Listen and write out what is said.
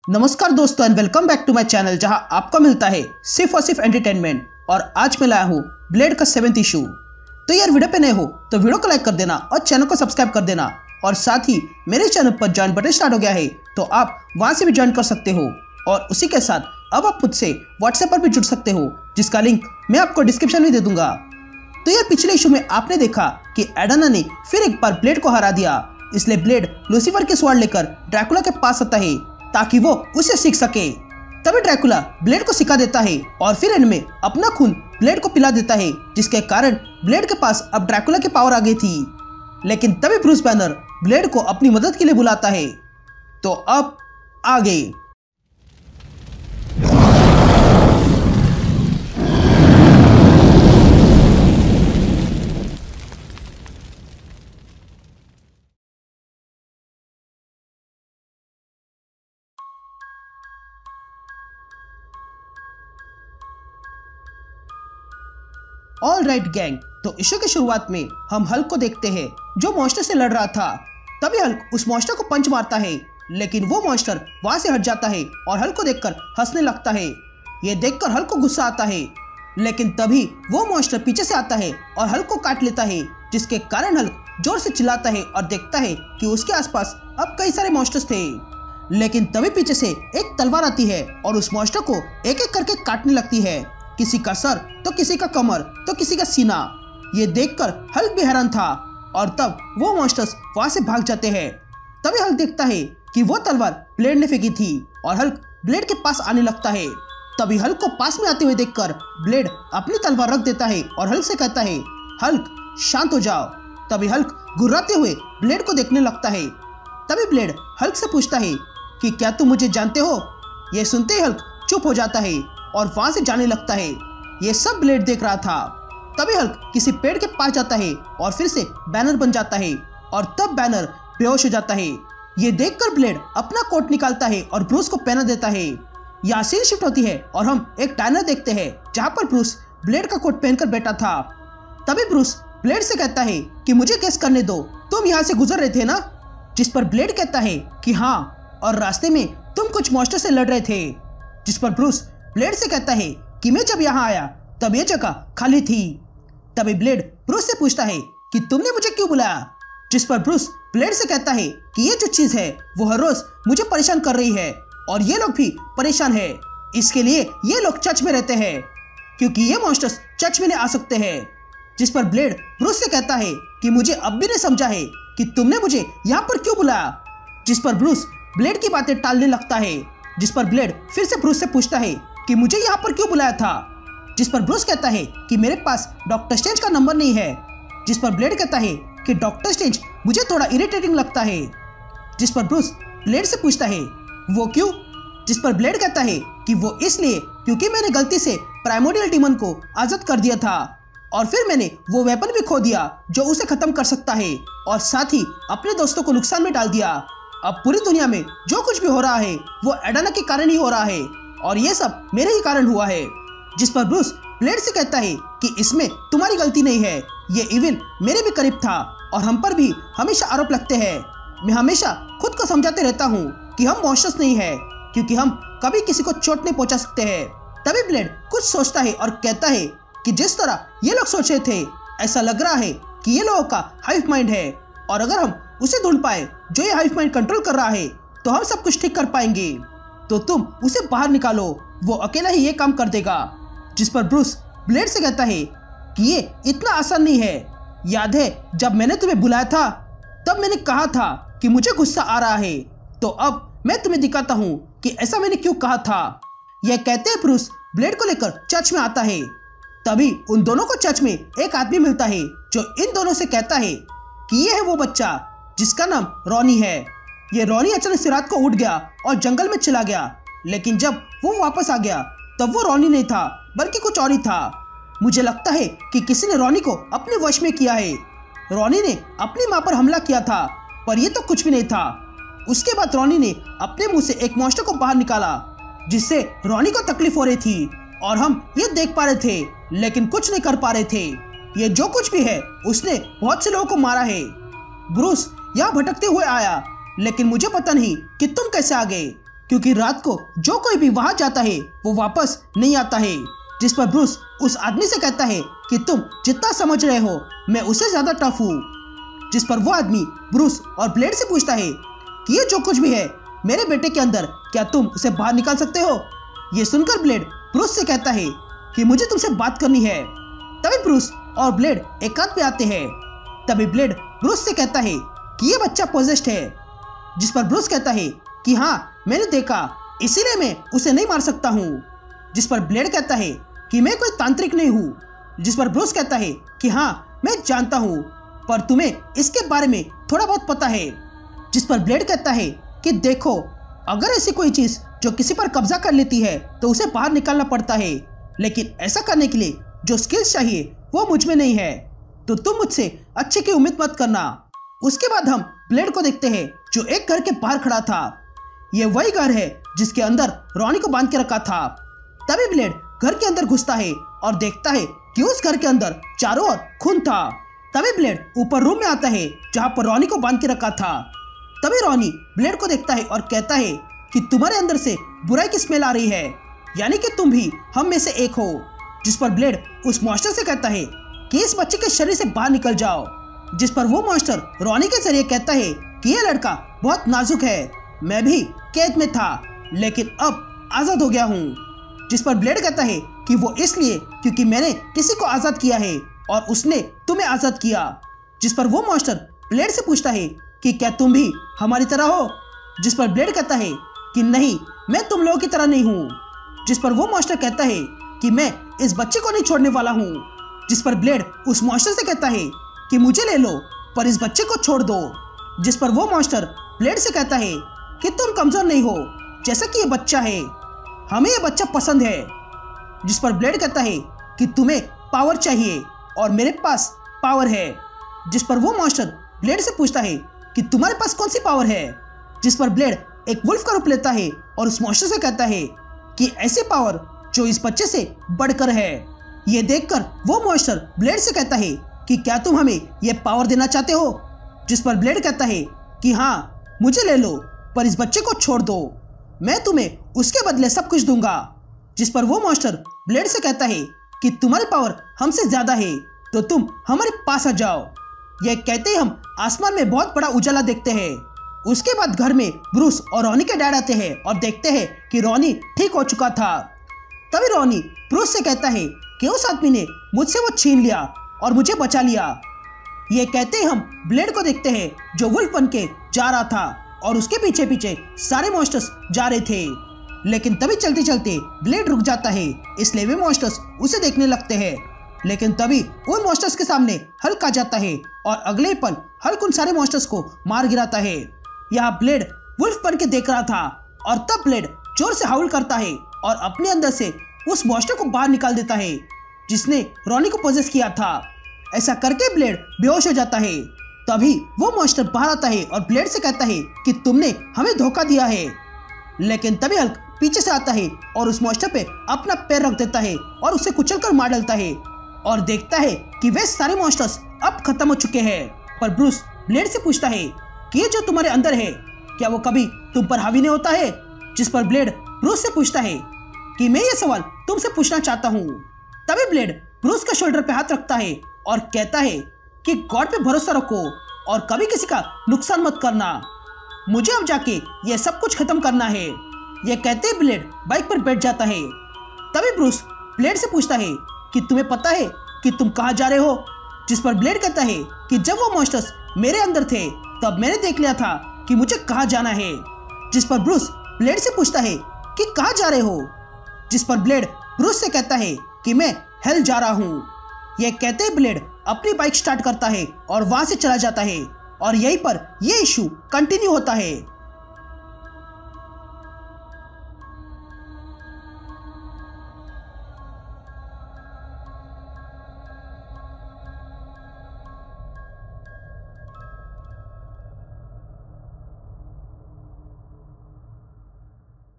नमस्कार दोस्तों and welcome back to my channel जहां आपको मिलता है सिर्फ और सिर्फ एंटरटेनमेंट। और आज मैं लाया हूं ब्लेड का 7th इशू। तो यार वीडियो पे नए हो तो वीडियो को लाइक कर देना और चैनल को सब्सक्राइब कर देना। और साथ ही मेरे चैनल पर ज्वाइन बटन स्टार्ट हो गया है तो आप वहां से भी ज्वाइन कर सकते हो। और उसी के साथ अब आप मुझसे व्हाट्सएप पर भी जुड़ सकते हो जिसका लिंक मैं आपको डिस्क्रिप्शन में दे दूंगा। तो यार पिछले इशू में आपने देखा कि एडाना ने फिर एक बार ब्लेड को हरा दिया, इसलिए ब्लेड लूसीफर के स्वार्ड लेकर ड्रैकुला के पास आता है ताकि वो उसे सीख सके। तभी ड्रैकुला ब्लेड को सिखा देता है और फिर एंड में अपना खून ब्लेड को पिला देता है, जिसके कारण ब्लेड के पास अब ड्रैकुला की पावर आ गई थी। लेकिन तभी ब्रूस बैनर ब्लेड को अपनी मदद के लिए बुलाता है। तो अब आगे ऑल राइट गैंग। तो इशू की शुरुआत में हम हल्क को देखते हैं जो मॉन्स्टर से लड़ रहा था। तभी हल्क उस मॉन्स्टर को पंच मारता है, लेकिन वो मॉन्स्टर वहां से हट जाता है और हल्क को देखकर हंसने लगता है। ये देखकर हल्क को गुस्सा आता है, लेकिन तभी वो मॉन्स्टर पीछे से आता है और हल्क को काट लेता है, जिसके कारण हल्क जोर से चिल्लाता है और देखता है कि उसके आसपास अब कई सारे मॉन्स्टर्स थे। लेकिन तभी पीछे से एक तलवार आती है और उस मॉन्स्टर को एक एक करके काटने लगती है, किसी का सर तो किसी का कमर तो किसी का सीना। ये देखकर हल्क भी हैरान था और तब वो मॉन्स्टर्स वहां से भाग जाते हैं। तभी हल्क देखता है कि वो तलवार ब्लेड ने फेंकी थी और हल्क ब्लेड के पास आने लगता है। तभी हल्क को पास में आते हुए देखकर ब्लेड अपनी तलवार रख देता है और हल्क से कहता है, हल्क शांत हो जाओ। तभी हल्क घुर्राते हुए ब्लेड को देखने लगता है। तभी ब्लेड हल्क से पूछता है कि क्या तुम मुझे जानते हो। ये सुनते ही हल्क चुप हो जाता है और वहां से जाने लगता है। ये सब ब्लेड देख रहा था। तभी हल्क किसी पेड़ के पास जाता है और फिर से बैनर बन जाता है और तब बैनर बेहोश हो जाता है। ये देखकर ब्लेड अपना कोट निकालता है और ब्रूस को पहना देता है। यहाँ सीन शिफ्ट होती है और हम एक डायनर देखते हैं जहाँ पर ब्रूस ब्लेड का कोट पहनकर बैठा था। तभी ब्रूस ब्लेड से कहता है कि मुझे गेस करने दो, तुम यहाँ से गुजर रहे थे ना। जिस पर ब्लेड कहता है कि हाँ, और रास्ते में तुम कुछ मॉन्स्टर से लड़ रहे थे। जिस पर ब्रूस ब्लेड से कहता है कि मैं जब यहाँ आया तब ये जगह खाली थी। तभी ब्लेड ब्रूस से पूछता है कि तुमने मुझे क्यों बुलाया। जिस पर ब्रूस ब्लेड से कहता है कि ये जो चीज है वो हर रोज मुझे परेशान कर रही है और ये लोग भी परेशान है। इसके लिए ये लोग चर्च में रहते हैं क्योंकि ये मॉन्स्टर्स चर्च में नहीं आ सकते हैं। जिस पर ब्लेड ब्रूस से कहता है कि मुझे अब भी नहीं समझा है कि तुमने मुझे यहाँ पर क्यों बुलाया। जिस पर ब्रूस ब्लेड की बातें टालने लगता है। जिस पर ब्लेड फिर से ब्रूस से पूछता है कि मुझे यहाँ पर क्यों बुलाया था। जिस पर ब्रूस कहता है कि मेरे पास डॉक्टर स्ट्रेंज का नंबर नहीं है। जिस पर ब्लेड कहता है कि डॉक्टर स्ट्रेंज मुझे थोड़ा इरिटेटिंग लगता है। जिस पर ब्रूस ब्लेड से पूछता है वो क्यों। जिस पर ब्लेड कहता है कि वो इसलिए क्योंकि मैंने गलती से प्राइमोर्डियल डीमन को आजाद कर दिया था और फिर मैंने वो वेपन भी खो दिया जो उसे खत्म कर सकता है और साथ ही अपने दोस्तों को नुकसान में डाल दिया। अब पूरी दुनिया में जो कुछ भी हो रहा है वो एडाना के कारण ही हो रहा है और ये सब मेरे ही कारण हुआ है। जिस पर ब्रूस ब्लेड से कहता है कि इसमें तुम्हारी गलती नहीं है, ये इविल मेरे भी करीब था और हम पर भी हमेशा आरोप लगते हैं। मैं हमेशा खुद को समझाते रहता हूँ कि हम मॉन्स्टर्स नहीं है क्योंकि हम कभी किसी को चोट नहीं पहुंचा सकते हैं। तभी ब्लेड कुछ सोचता है और कहता है कि जिस तरह ये लोग सोच रहे थे ऐसा लग रहा है कि ये लोगों का हाइव माइंड है और अगर हम उसे ढूंढ पाए जो ये हाइव माइंड कंट्रोल कर रहा है तो हम सब कुछ ठीक कर पाएंगे। तो तुम उसे बाहर निकालो, वो अकेला ही ये काम कर देगा। जिस पर ब्रूस ब्लेड से कहता है कि ये इतना आसान नहीं है। याद है जब मैंने तुम्हें बुलाया था तब मैंने कहा था कि मुझे गुस्सा आ रहा है, तो अब मैं तुम्हें दिखाता हूँ कि ऐसा मैंने क्यों कहा था। यह कहते हैं ब्रूस ब्लेड को लेकर चर्च में आता है। तभी उन दोनों को चर्च में एक आदमी मिलता है जो इन दोनों से कहता है कि ये है वो बच्चा जिसका नाम रॉनी है। ये रॉनी अचानक से रात को उठ गया और जंगल में चला गया, लेकिन जब वो वापस आ गया तब वो रॉनी नहीं था बल्कि कुछ और ही था। मुझे लगता है कि किसी ने रॉनी को अपने वश में किया है। रॉनी ने अपनी माँ पर हमला किया था पर ये तो कुछ भी नहीं था। उसके बाद रॉनी ने अपने मुंह से एक मॉन्स्टर को बाहर निकाला जिससे रॉनी को तकलीफ हो रही थी और हम ये देख पा रहे थे लेकिन कुछ नहीं कर पा रहे थे। ये जो कुछ भी है उसने बहुत से लोगों को मारा है। ब्रूस यहाँ भटकते हुए आया लेकिन मुझे पता नहीं कि तुम कैसे आ गए। क्योंकि रात को जो कोई भी वहां जाता है वो वापस नहीं आता है। जिस पर ब्रूस उस आदमी से कहता है कि तुम जितना समझ रहे हो मैं उससे ज्यादा टफ हूँ। जिस पर वो आदमी ब्रूस और ब्लेड से पूछता है कि ये जो कुछ भी है मेरे बेटे के अंदर, क्या तुम उसे बाहर निकाल सकते हो? ये सुनकर ब्लेड ब्रूस से कहता है कि मुझे तुमसे बात करनी है। तभी ब्रूस और ब्लेड एकांत में आते हैं। तभी ब्लेड ब्रूस से कहता है कि ये बच्चा पोजेस्ड है। जिस पर ब्रूस कहता है कि हाँ मैंने देखा, इसीलिए मैं उसे नहीं मार सकता हूँ। जिस पर ब्लेड कहता है कि मैं कोई तांत्रिक नहीं हूँ। जिस पर ब्रूस कहता है कि हाँ मैं जानता हूँ, पर तुम्हें इसके बारे में थोड़ा बहुत पता है। जिस पर ब्लेड कहता है कि देखो, अगर ऐसी कोई चीज जो किसी पर कब्जा कर लेती है तो उसे बाहर निकालना पड़ता है, लेकिन ऐसा करने के लिए जो स्किल्स चाहिए वो मुझ में नहीं है, तो तुम मुझसे अच्छे की उम्मीद मत करना। उसके बाद हम ब्लेड को देखते हैं जो एक घर के बाहर खड़ा था। ये वही घर है जिसके अंदर रॉनी को बांध के रखा था। तभी ब्लेड घर के अंदर घुसता है और देखता है कि उस घर के अंदर चारों ओर खून था। तभी ब्लेड ऊपर रूम में आता है जहां पर रॉनी को बांध के रखा था। तभी रॉनी ब्लेड को देखता है और कहता है कि तुम्हारे अंदर से बुराई की स्मेल आ रही है, यानी कि तुम भी हम में से एक हो। जिस पर ब्लेड उस मॉन्स्टर से कहता है कि इस बच्चे के शरीर से बाहर निकल जाओ। जिस पर वो मॉन्स्टर रॉनी के जरिए कहता है कि यह लड़का बहुत नाजुक है, मैं भी कैद में था लेकिन अब आजाद हो गया हूँ। जिस पर ब्लेड कहता है कि वो इसलिए क्योंकि मैंने किसी को आजाद किया है और उसने तुम्हें आजाद किया। जिस पर वो मॉन्स्टर ब्लेड से पूछता है कि क्या तुम भी हमारी तरह हो? जिस पर ब्लेड कहता है कि नहीं, मैं तुम लोगों की तरह नहीं हूँ। जिस पर वो मॉन्स्टर कहता है कि मैं इस बच्चे को नहीं छोड़ने वाला हूँ। जिस पर ब्लेड उस मॉन्स्टर से कहता है कि मुझे ले लो पर इस बच्चे को छोड़ दो। जिस पर वो मॉन्स्टर ब्लेड से कहता है कि तुम कमजोर नहीं हो जैसा कि ये बच्चा है, हमें ये बच्चा पसंद है। जिस पर ब्लेड कहता है कि तुम्हें पावर चाहिए और मेरे पास पावर है। जिस पर वो मॉन्स्टर ब्लेड से पूछता है कि तुम्हारे पास कौन सी पावर है? जिस पर ब्लेड एक वुल्फ का रूप लेता है और उस मॉन्स्टर से कहता है कि ऐसी पावर जो इस बच्चे से बढ़कर है। ये देखकर वो मॉन्स्टर ब्लेड से कहता है कि क्या तुम हमें ये पावर देना चाहते हो? जिस पर ब्लेड कहता है कि हाँ, मुझे ले लो पर इस बच्चे को छोड़ दो, मैं तुम्हें उसके बदले सब कुछ दूंगा। जिस पर वो मॉन्स्टर ब्लेड से कहता है कि तुम्हारी पावर हमसे ज्यादा है तो तुम हमारे पास आ जाओ। यह कहते ही हम आसमान में बहुत बड़ा उजाला देखते हैं। उसके बाद घर में ब्रूस और रॉनी के डैड आते हैं और देखते हैं कि रॉनी ठीक हो चुका था। तभी रॉनी ब्रूस से कहता है कि उस आदमी ने मुझसे वो छीन लिया और मुझे बचा लिया। ये कहते ही हम ब्लेड को देखते हैं जो वुल्फ बन के जा रहा था और उसके पीछे पीछे सारे मॉन्स्टर्स जा रहे थे। लेकिन तभी चलते चलते ब्लेड रुक जाता है, इसलिए वे मॉन्स्टर्स उसे देखने लगते हैं। लेकिन तभी उन मॉन्स्टर्स के सामने हल्क आ जाता है और अगले ही पल हल्क उन सारे मॉन्स्टर्स को मार गिराता है। यहाँ ब्लेड वुल्फ बन के देख रहा था और तब ब्लेड जोर से हाउल करता है और अपने अंदर से उस मॉन्स्टर को बाहर निकाल देता है जिसने रॉनी को पोजेस किया था। ऐसा करके ब्लेड बेहोश हो जाता है। तभी वो मॉन्स्टर बाहर आता है और ब्लेड से कहता है कि तुमने हमें धोखा दिया है। लेकिन तभी हल्क पीछे से आता है और उस मॉन्स्टर पे अपना पैर रख देता है और उसे कुचलकर मार डालता है और देखता है कि वे सारे मॉन्स्टर्स अब खत्म हो चुके हैं। पर ब्रूस ब्लेड से पूछता है कि ये जो तुम्हारे अंदर है क्या वो कभी तुम पर हावी नहीं होता है? जिस पर ब्लेड ब्रूस से पूछता है कि मैं ये सवाल तुमसे पूछना चाहता हूँ। तभी ब्लेड ब्रूस के शोल्डर पे हाथ रखता है और कहता है कि गॉड पे भरोसा रखो और कभी किसी का नुकसान मत करना, मुझे अब जाके ये सब कुछ खत्म करना है। ये कहते ही ब्लेड बाइक पर बैठ जाता है। तभी ब्रूस ब्लेड से पूछता है कि तुम्हें पता है कि तुम कहाँ जा रहे हो? जिस पर ब्लेड कहता है कि जब वो मॉन्स्टर्स मेरे अंदर थे तब मैंने देख लिया था कि मुझे कहाँ जाना है। जिस पर ब्रूस ब्लेड से पूछता है कि कहाँ जा रहे हो? जिस पर ब्लेड ब्रूस से कहता है कि मैं हेल जा रहा हूँ। यह कहते ही ब्लेड अपनी बाइक स्टार्ट करता है और वहां से चला जाता है और यहीं पर यह इशू कंटिन्यू होता है।